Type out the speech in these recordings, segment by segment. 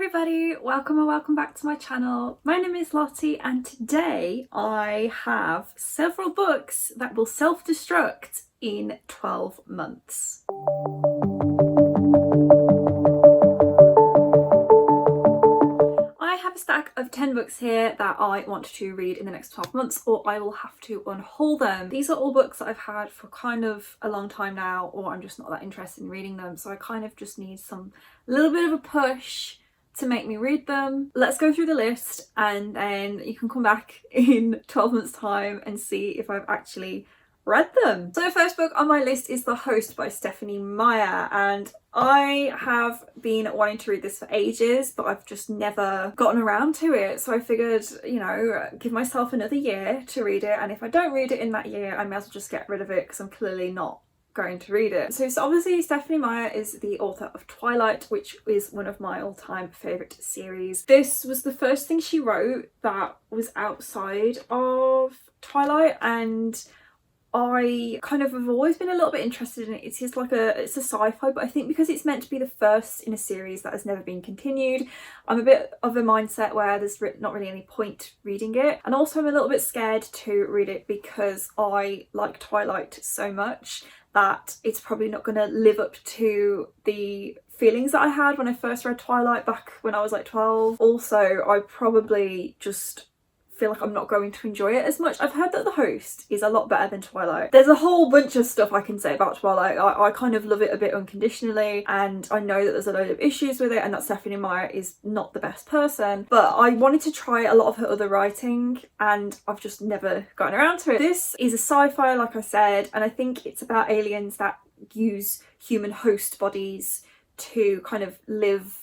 everybody, welcome or welcome back to my channel. My name is Lottie and today I have several books that will self-destruct in 12 months. I have a stack of 10 books here that I want to read in the next 12 months or I will have to unhaul them. These are all books that I've had for kind of a long time now, or I'm just not that interested in reading them, so I kind of just need some little bit of a push to make me read them. Let's go through the list and then you can come back in 12 months time and see if I've actually read them. So the first book on my list is The Host by Stephanie Meyer, and I have been wanting to read this for ages but I've just never gotten around to it, so I figured, you know, give myself another year to read it, and if I don't read it in that year I may as well just get rid of it because I'm clearly not going to read it. So obviously Stephanie Meyer is the author of Twilight, which is one of my all-time favourite series. This was the first thing she wrote that was outside of Twilight, and I kind of have always been a little bit interested in it. It's a sci-fi, but I think because it's meant to be the first in a series that has never been continued, I'm a bit of a mindset where there's not really any point reading it. And also I'm a little bit scared to read it because I like Twilight so much that it's probably not going to live up to the feelings that I had when I first read Twilight back when I was like 12. Also, I probably just feel like I'm not going to enjoy it as much. I've heard that The Host is a lot better than Twilight. There's a whole bunch of stuff I can say about Twilight. I kind of love it a bit unconditionally, and I know that there's a load of issues with it and that Stephanie Meyer is not the best person, but I wanted to try a lot of her other writing and I've just never gotten around to it. This is a sci-fi, like I said, and I think it's about aliens that use human host bodies to kind of live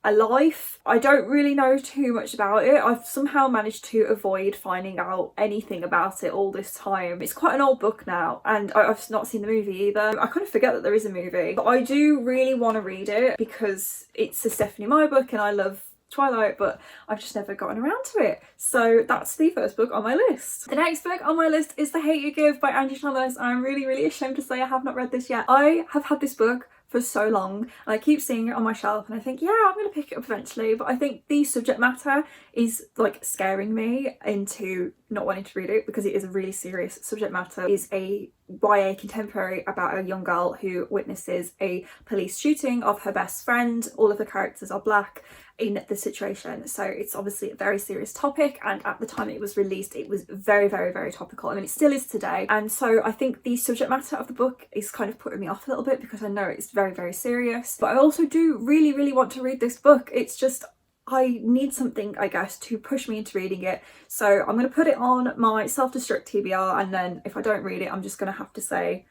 a life. I don't really know too much about it. I've somehow managed to avoid finding out anything about it all this time. It's quite an old book now and I've not seen the movie either. I kind of forget that there is a movie, but I do really want to read it because it's a Stephanie Meyer book and I love Twilight, but I've just never gotten around to it. So that's the first book on my list. The next book on my list is The Hate U Give by Angie Thomas, and I'm really ashamed to say I have not read this yet. I have had this book for so long and I keep seeing it on my shelf and I think, yeah, I'm gonna pick it up eventually, but I think the subject matter is like scaring me into not wanting to read it because it is a really serious subject matter. It is a YA contemporary about a young girl who witnesses a police shooting of her best friend. All of the characters are black in the situation, so it's obviously a very serious topic, and at the time it was released it was very topical. I mean, it still is today, and so I think the subject matter of the book is kind of putting me off a little bit because I know it's very serious, but I also do really want to read this book. It's just I need something, I guess, to push me into reading it, so I'm going to put it on my self-destruct TBR, and then if I don't read it I'm just going to have to say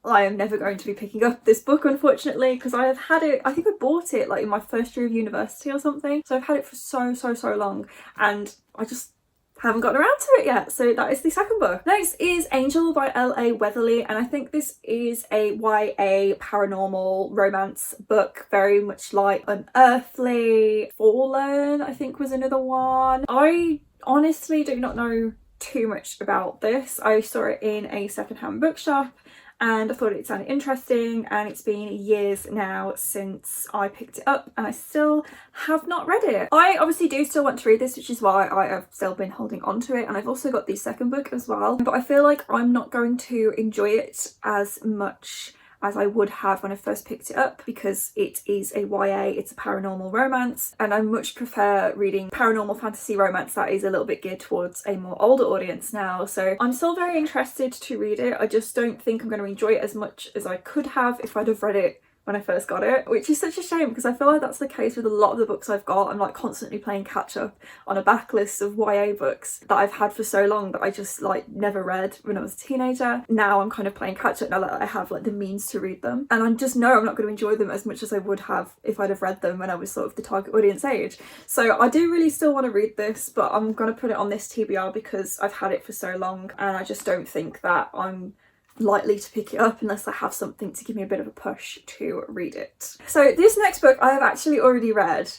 I am never going to be picking up this book, unfortunately, because I have had it, I think I bought it like in my first year of university or something, so I've had it for so long and I just haven't gotten around to it yet. So that is the second book. Next is Angel by L.A. Weatherly, and I think this is a YA paranormal romance book, very much like Unearthly. Fallen, I think, was another one. I honestly do not know too much about this. I saw it in a secondhand bookshop and I thought it sounded interesting, and it's been years now since I picked it up and I still have not read it. I obviously do still want to read this, which is why I have still been holding on to it, and I've also got the second book as well, but I feel like I'm not going to enjoy it as much as I would have when I first picked it up because it is a YA, it's a paranormal romance, and I much prefer reading paranormal fantasy romance that is a little bit geared towards a more older audience now. So I'm still very interested to read it. I just don't think I'm going to enjoy it as much as I could have if I'd have read it when I first got it, which is such a shame because I feel like that's the case with a lot of the books I've got. I'm like constantly playing catch up on a backlist of YA books that I've had for so long that I just like never read when I was a teenager. Now I'm kind of playing catch up now that I have like the means to read them, and I just know I'm not going to enjoy them as much as I would have if I'd have read them when I was sort of the target audience age. So I do really still want to read this, but I'm going to put it on this TBR because I've had it for so long and I just don't think that I'm likely to pick it up unless I have something to give me a bit of a push to read it. So this next book I have actually already read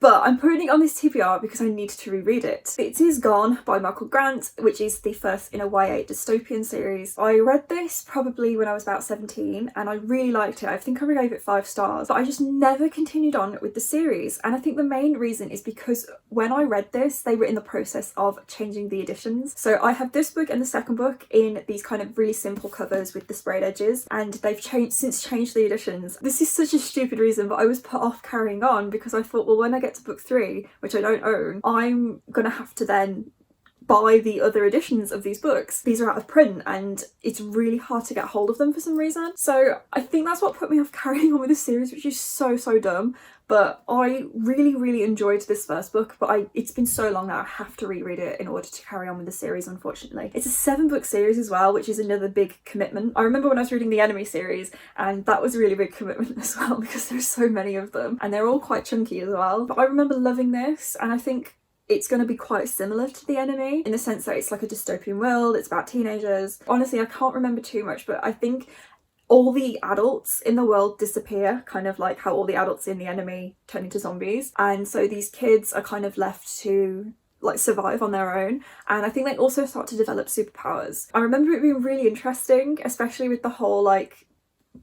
but I'm putting it on this TBR because I need to reread it. It is Gone by Michael Grant, which is the first in a YA dystopian series. I read this probably when I was about 17 and I really liked it. I think I gave it 5 stars, but I just never continued on with the series. And I think the main reason is because when I read this, they were in the process of changing the editions. So I have this book and the second book in these kind of really simple covers with the sprayed edges, and they've since changed the editions. This is such a stupid reason, but I was put off carrying on because I thought, well, when I get to book 3, which I don't own, I'm gonna have to then buy the other editions of these books. These are out of print and it's really hard to get hold of them for some reason. So I think that's what put me off carrying on with this series, which is so dumb. But I really enjoyed this first book, but it's been so long now I have to reread it in order to carry on with the series, unfortunately. It's a 7-book series as well, which is another big commitment. I remember when I was reading the Enemy series, and that was a really big commitment as well because there's so many of them and they're all quite chunky as well. But I remember loving this, and I think it's going to be quite similar to The Enemy in the sense that it's like a dystopian world, it's about teenagers. Honestly, I can't remember too much, but I think all the adults in the world disappear, kind of like how all the adults in The Enemy turn into zombies. And so these kids are kind of left to like survive on their own, and I think they also start to develop superpowers. I remember it being really interesting, especially with the whole like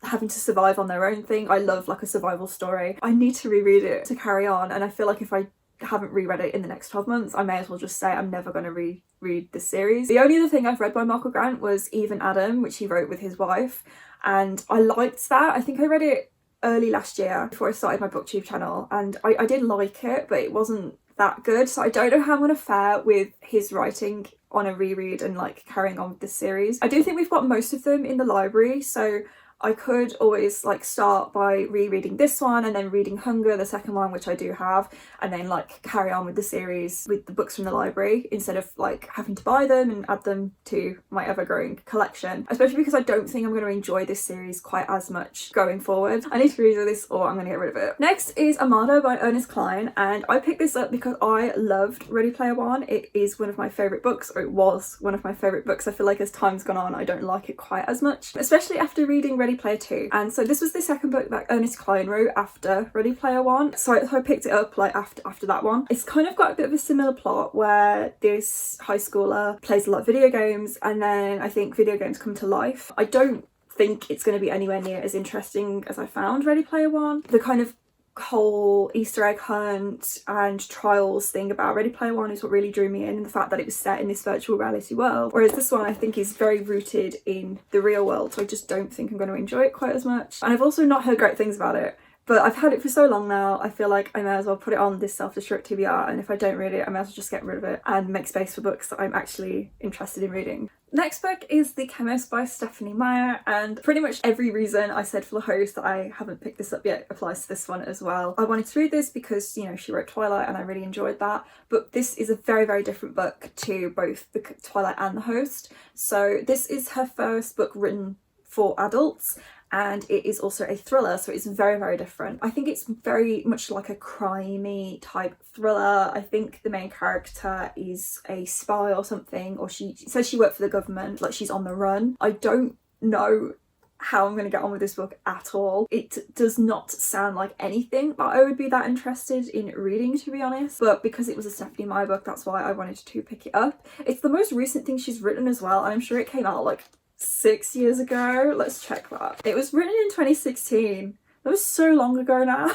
having to survive on their own thing. I love like a survival story. I need to reread it to carry on, and I feel like if I haven't reread it in the next 12 months, I may as well just say I'm never going to reread this series. The only other thing I've read by Michael Grant was Even Adam, which he wrote with his wife, and I liked that. I think I read it early last year before I started my booktube channel, and I did like it, but it wasn't that good. So I don't know how I'm going to fare with his writing on a reread and like carrying on with this series. I do think we've got most of them in the library, so I could always like start by rereading this one and then reading Hunger, the second one, which I do have, and then like carry on with the series with the books from the library instead of like having to buy them and add them to my ever-growing collection, especially because I don't think I'm going to enjoy this series quite as much going forward. I need to read this or I'm going to get rid of it. Next is Armada by Ernest Cline, and I picked this up because I loved Ready Player One. It is one of my favourite books, or it was one of my favourite books. I feel like as time's gone on I don't like it quite as much, especially after reading Ready Player 2. And so this was the second book that Ernest Cline wrote after Ready Player One, so I picked it up like after that one. It's kind of got a bit of a similar plot where this high schooler plays a lot of video games, and then I think video games come to life. I don't think it's going to be anywhere near as interesting as I found Ready Player One. The kind of whole Easter egg hunt and trials thing about Ready Player One is what really drew me in, and the fact that it was set in this virtual reality world, whereas this one I think is very rooted in the real world, so I just don't think I'm going to enjoy it quite as much. And I've also not heard great things about it, but I've had it for so long now, I feel like I may as well put it on this self-destruct TBR, and if I don't read it I may as well just get rid of it and make space for books that I'm actually interested in reading. Next book is The Chemist by Stephanie Meyer, and pretty much every reason I said for the host that I haven't picked this up yet applies to this one as well. I wanted to read this because, you know, she wrote Twilight and I really enjoyed that, but this is a very different book to both the Twilight and The Host. So this is her first book written for adults, and it is also a thriller, so it's very different. I think it's very much like a crimey type thriller. I think the main character is a spy or something, or she says she worked for the government, like she's on the run. I don't know how I'm going to get on with this book at all. It does not sound like anything that I would be that interested in reading, to be honest, but because it was a Stephanie Meyer book, that's why I wanted to pick it up. It's the most recent thing she's written as well, and I'm sure it came out like 6 years ago. Let's check that. It was written in 2016. That was so long ago now.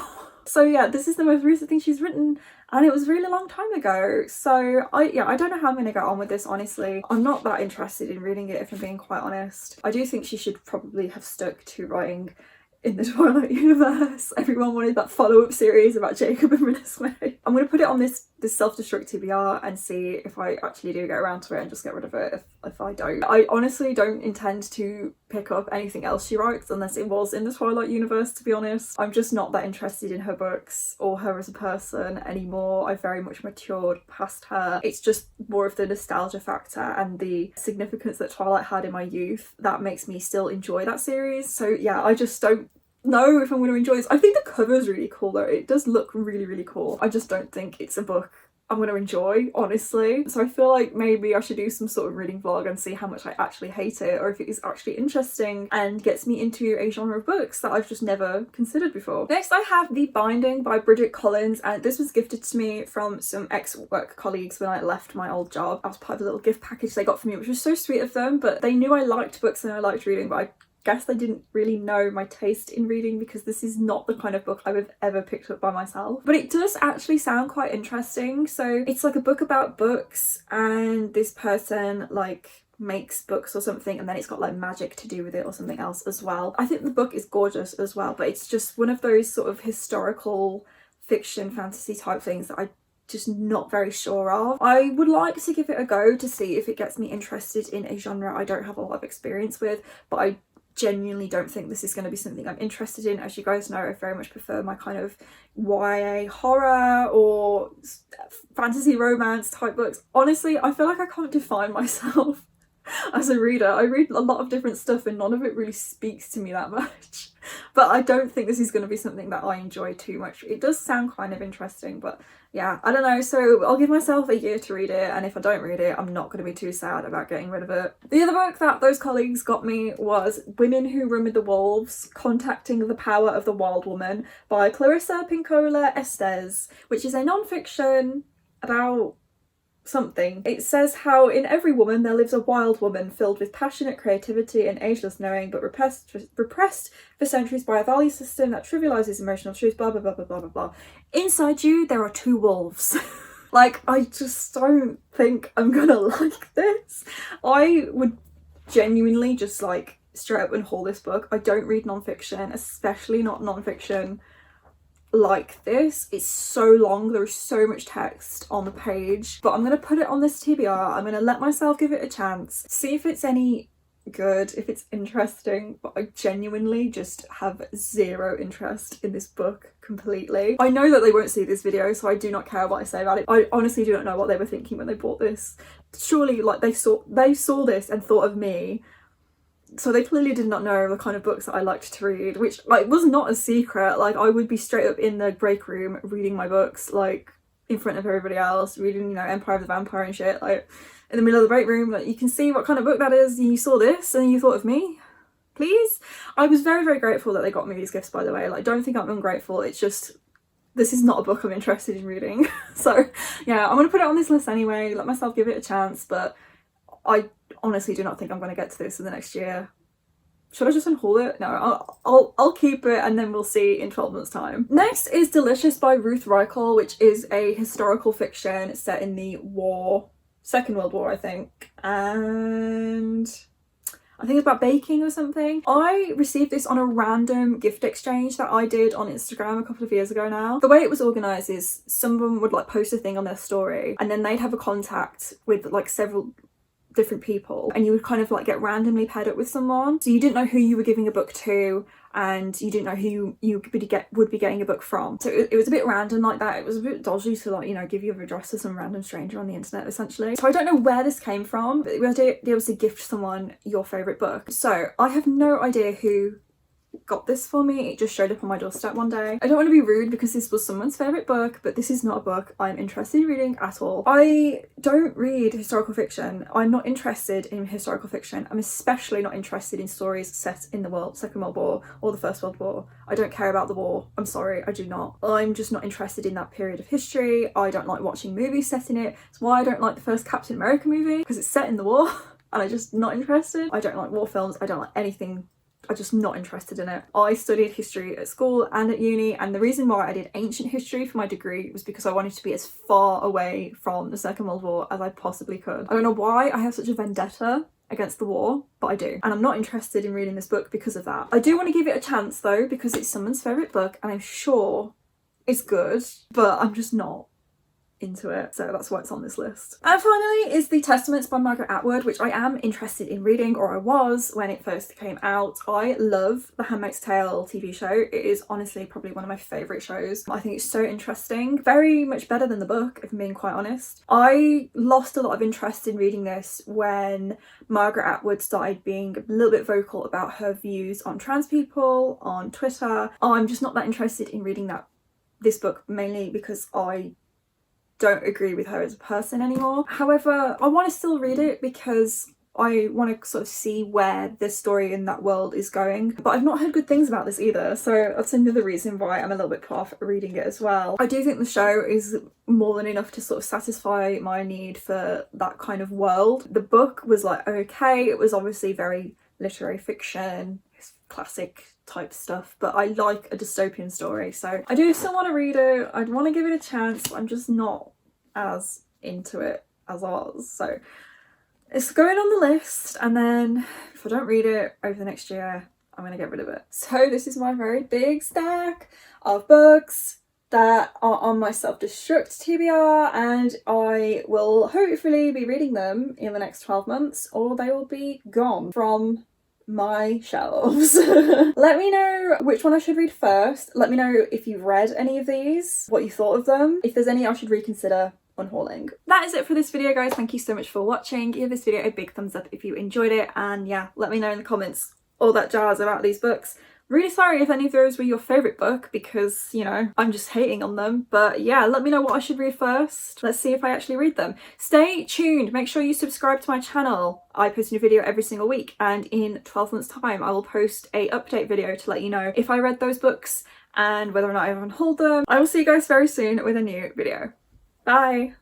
So yeah, this is the most recent thing she's written, and it was a really long time ago. So I don't know how I'm going to get on with this, honestly. I'm not that interested in reading it, if I'm being quite honest. I do think she should probably have stuck to writing in the Twilight universe. Everyone wanted that follow-up series about Jacob and Renesmee. I'm going to put it on this self-destruct TBR and see if I actually do get around to it and just get rid of it if I don't. I honestly don't intend to pick up anything else she writes unless it was in the Twilight universe, to be honest. I'm just not that interested in her books or her as a person anymore. I've very much matured past her. It's just more of the nostalgia factor and the significance that Twilight had in my youth that makes me still enjoy that series. So yeah, I just don't know if I'm going to enjoy this. I think the cover is really cool though. It does look really cool. I just don't think it's a book I'm going to enjoy, honestly. So I feel like maybe I should do some sort of reading vlog and see how much I actually hate it, or if it is actually interesting and gets me into a genre of books that I've just never considered before. Next I have The Binding by Bridget Collins, and this was gifted to me from some ex-work colleagues when I left my old job as part of a little gift package they got for me, which was so sweet of them. But they knew I liked books and I liked reading, but I guess they didn't really know my taste in reading, because this is not the kind of book I would have ever picked up by myself. But it does actually sound quite interesting. So it's like a book about books, and this person like makes books or something, and then it's got like magic to do with it or something else as well. I think the book is gorgeous as well, but it's just one of those sort of historical fiction fantasy type things that I just not very sure of. I would like to give it a go to see if it gets me interested in a genre I don't have a lot of experience with, but I genuinely don't think this is going to be something I'm interested in. As you guys know, I very much prefer my kind of YA horror or fantasy romance type books. Honestly, I feel like I can't define myself as a reader. I read a lot of different stuff and none of it really speaks to me that much. But I don't think this is going to be something that I enjoy too much. It does sound kind of interesting, but yeah, I don't know. So I'll give myself a year to read it, and if I don't read it, I'm not going to be too sad about getting rid of it. The other book that those colleagues got me was Women Who Run with the Wolves, Contacting the Power of the Wild Woman by Clarissa Pinkola Estes, which is a non-fiction about something. It says how in every woman there lives a wild woman filled with passionate creativity and ageless knowing, but repressed for centuries by a value system that trivializes emotional truth, blah blah blah blah blah blah blah. Inside you there are two wolves. Like, I just don't think I'm gonna like this. I would genuinely just like straight up and haul this book. I don't read non-fiction, especially not non-fiction like this. It's so long, there is so much text on the page, but I'm gonna put it on this TBR. I'm gonna let myself give it a chance, see if it's any good, if it's interesting, but I genuinely just have zero interest in this book completely. I know that they won't see this video, so I do not care what I say about it. I honestly do not know what they were thinking when they bought this. Surely like they saw this and thought of me. So they clearly did not know the kind of books that I liked to read, which like was not a secret. Like, I would be straight up in the break room reading my books, like in front of everybody else, reading, you know, Empire of the Vampire and shit, like in the middle of the break room. Like, you can see what kind of book that is, and you saw this and you thought of me, please. I was very, very grateful that they got me these gifts, by the way. Like, don't think I'm ungrateful, it's just this is not a book I'm interested in reading. So yeah, I'm gonna put it on this list anyway, let myself give it a chance, but I honestly do not think I'm going to get to this in the next year. Should I just unhaul it? No, I'll keep it and then we'll see in 12 months time. Next is Delicious by Ruth Reichel, which is a historical fiction set in the Second World War, I think. And I think it's about baking or something. I received this on a random gift exchange that I did on Instagram a couple of years ago now. The way it was organised is someone would like post a thing on their story, and then they'd have a contact with like several different people, and you would kind of like get randomly paired up with someone, so you didn't know who you were giving a book to, and you didn't know who you would be getting a book from. So it was a bit random like that. It was a bit dodgy to, like, you know, give your address to some random stranger on the internet essentially. So I don't know where this came from, but the idea was to gift someone your favourite book. So I have no idea who got this for me. It just showed up on my doorstep one day. I don't want to be rude because this was someone's favourite book, but this is not a book I'm interested in reading at all. I don't read historical fiction. I'm not interested in historical fiction. I'm especially not interested in stories set in the Second World War or the First World War. I don't care about the war. I'm sorry, I do not. I'm just not interested in that period of history. I don't like watching movies set in it. It's why I don't like the first Captain America movie, because it's set in the war and I'm just not interested. I don't like war films. I don't like anything. I'm just not interested in it. I studied history at school and at uni, and the reason why I did ancient history for my degree was because I wanted to be as far away from the Second World War as I possibly could. I don't know why I have such a vendetta against the war, but I do, and I'm not interested in reading this book because of that. I do want to give it a chance though, because it's someone's favourite book and I'm sure it's good, but I'm just not into it, so that's why it's on this list. And finally is The Testaments by Margaret Atwood, which I am interested in reading, or I was when it first came out. I love The Handmaid's Tale TV show. It is honestly probably one of my favourite shows. I think it's so interesting, very much better than the book, if I'm being quite honest. I lost a lot of interest in reading this when Margaret Atwood started being a little bit vocal about her views on trans people on Twitter. I'm just not that interested in reading this book, mainly because I don't agree with her as a person anymore. However, I want to still read it because I want to sort of see where this story in that world is going. But I've not heard good things about this either, so that's another reason why I'm a little bit put off reading it as well. I do think the show is more than enough to sort of satisfy my need for that kind of world. The book was like okay, it was obviously very literary fiction, classic type stuff, but I like a dystopian story, so I do still want to read it. I'd want to give it a chance, but I'm just not as into it as I was, so it's going on the list, and then if I don't read it over the next year, I'm going to get rid of it. So this is my very big stack of books that are on my self-destruct TBR, and I will hopefully be reading them in the next 12 months, or they will be gone from my shelves. Let me know which one I should read first. Let me know if you've read any of these, what you thought of them, if there's any I should reconsider unhauling. That is it for this video, guys. Thank you so much for watching. Give this video a big thumbs up if you enjoyed it, and yeah, let me know in the comments all that jazz about these books. Really sorry if any of those were your favourite book, because, you know, I'm just hating on them. But yeah, let me know what I should read first. Let's see if I actually read them. Stay tuned. Make sure you subscribe to my channel. I post a new video every single week, and in 12 months time I will post a update video to let you know if I read those books and whether or not I've unhauled them. I will see you guys very soon with a new video. Bye!